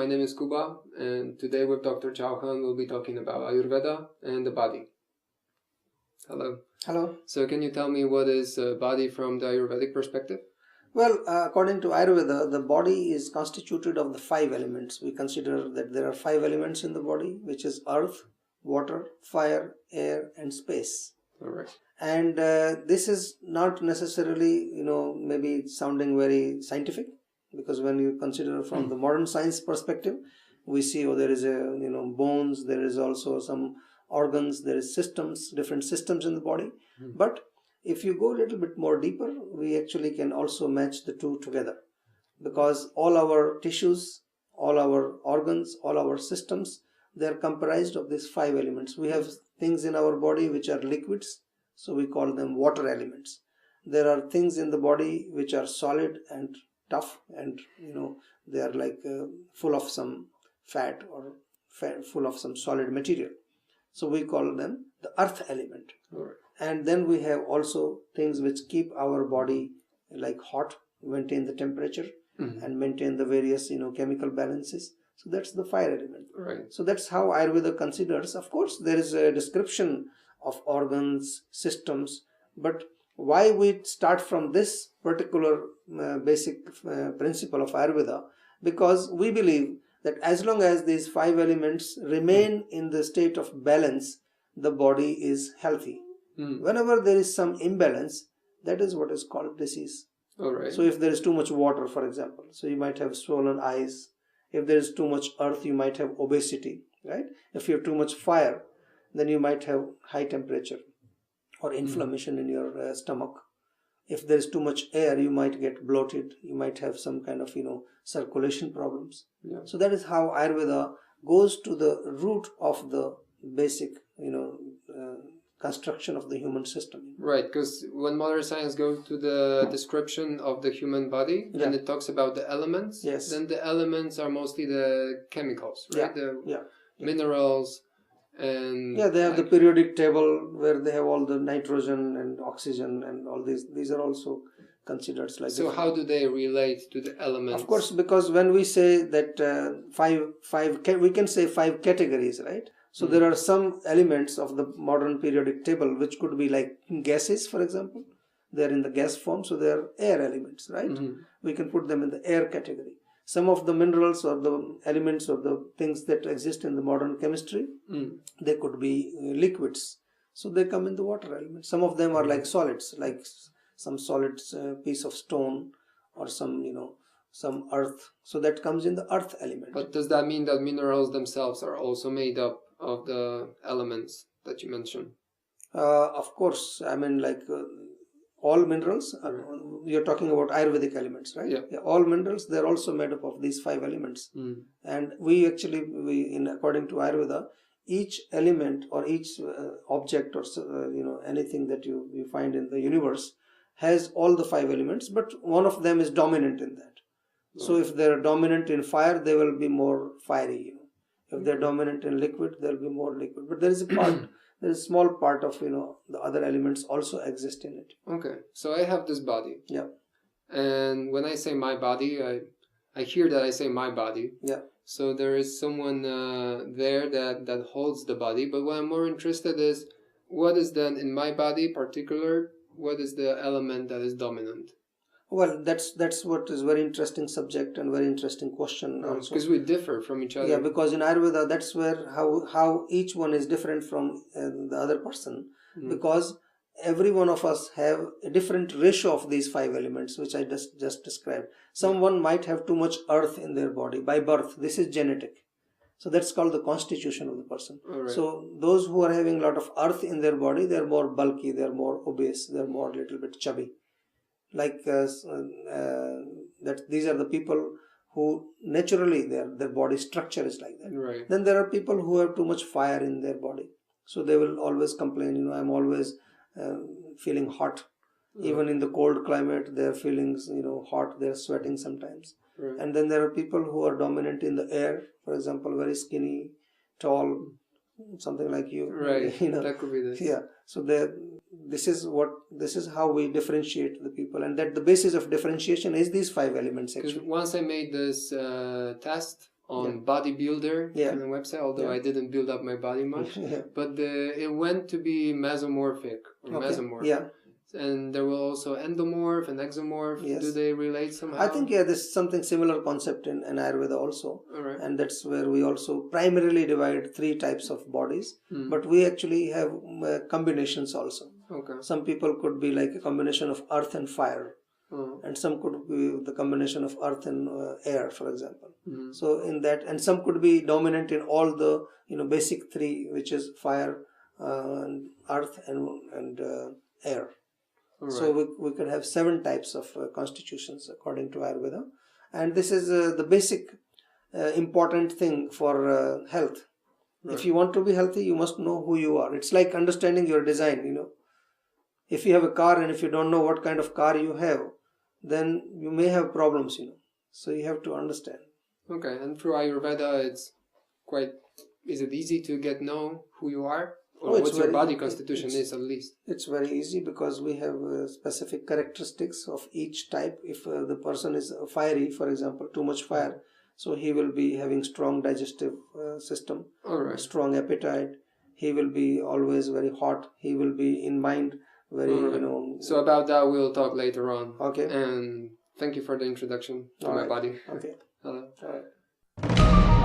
my name is Kuba, and today with Dr. Chauhan we'll be talking about Ayurveda and the body. Hello. Hello. So can you tell me what is body from the Ayurvedic perspective? Well, according to Ayurveda, the body is constituted of the 5 elements. We consider that there are 5 elements in the body, which is earth, water, fire, air, and space. All right. And this is not necessarily, maybe sounding very scientific, because when you consider from the modern science perspective, we see there is bones, there is also some organs, there is systems, different systems in the body. But if you go a little bit more deeper, we actually can also match the two together, because all our tissues, all our organs, all our systems, they are comprised of these 5 elements. We have things in our body which are liquids, so we call them water elements. There are things in the body which are solid and tough, and they are like full of some fat or full of some solid material, so we call them the earth element. Right. And then we have also things which keep our body like hot, maintain the temperature, and maintain the various chemical balances. So that's the fire element. Right. So that's how Ayurveda considers. Of course, there is a description of organs, systems, but why we start from this particular basic principle of Ayurveda? Because we believe that as long as these 5 elements remain in the state of balance, the body is healthy. Whenever there is some imbalance, that is what is called disease. All right. So if there is too much water, for example, so you might have swollen eyes. If there is too much earth, you might have obesity, right? If you have too much fire, then you might have high temperature or inflammation in your stomach. If there is too much air, you might get bloated. You might have some kind of, circulation problems. Yeah. So that is how Ayurveda goes to the root of the basic, construction of the human system. Right, because when modern science goes to the description of the human body, and it talks about the elements, then the elements are mostly the chemicals, right? The minerals. And they have the periodic table where they have all the nitrogen and oxygen and all these. These are also considered like. So how do they relate to the elements? Of course, because when we say that we can say 5 categories, right? So there are some elements of the modern periodic table which could be like gases, for example. They are in the gas form, so they are air elements, right? We can put them in the air category. Some of the minerals or the elements or the things that exist in the modern chemistry, they could be liquids. So they come in the water element. Some of them are like solids, like some solid piece of stone or some, some earth. So that comes in the earth element. But does that mean that minerals themselves are also made up of the elements that you mentioned? Of course. I mean, like all minerals, you're talking about Ayurvedic elements, right? Yeah. All minerals, they're also made up of these 5 elements. And we according to Ayurveda, each element or each object or anything that you find in the universe has all the 5 elements, but one of them is dominant in that. So if they're dominant in fire, they will be more fiery. If they're dominant in liquid, they'll be more liquid. But there is a part, there is a small part of the other elements also exist in it. Okay, so I have this body. Yeah. And when I say my body, I hear that I say my body. Yeah. So there is someone there that holds the body. But what I'm more interested is, what is then in my body particular? What is the element that is dominant? Well, that's what is very interesting subject and very interesting question also. Because we differ from each other. Yeah, because in Ayurveda, that's where how each one is different from the other person. Because every one of us have a different ratio of these 5 elements, which I just described. Someone might have too much earth in their body by birth. This is genetic. So that's called the constitution of the person. Right. So those who are having a lot of earth in their body, they're more bulky, they're more obese, they're more little bit chubby. Like that, these are the people who naturally their body structure is like that. Right. Then there are people who have too much fire in their body, so they will always complain. I'm always feeling hot. Even in the cold climate, they're feeling hot. They're sweating sometimes. Right. And then there are people who are dominant in the air. For example, very skinny, tall, something like you. Right. That could be this. Yeah. So this is how we differentiate the people, and that the basis of differentiation is these 5 elements actually. Because once I made this test on bodybuilder kind of website, although I didn't build up my body much. But it went to be mesomorphic or mesomorph. Yeah. And there were also endomorph and exomorph. Yes. Do they relate somehow? I think, there's something similar concept in Ayurveda also. Right. And that's where we also primarily divide 3 types of bodies. But we actually have combinations also. Okay. Some people could be like a combination of earth and fire. And some could be the combination of earth and air, for example. So in that, and some could be dominant in all the basic 3, which is fire, earth, and air. Right. So we could have 7 types of constitutions according to Ayurveda, and this is the basic important thing for health. Right. If you want to be healthy, you must know who you are. It's like understanding your design. If you have a car and if you don't know what kind of car you have, then you may have problems. So you have to understand. Okay, and through Ayurveda, is it easy to know who you are? Or what your body constitution is, at least? It's very easy because we have specific characteristics of each type. If the person is fiery, for example, too much fire, so he will be having strong digestive system, strong appetite. He will be always very hot. He will be in mind very, So about that we'll talk later on. Okay. And thank you for the introduction to my body. Okay. Hello. All right.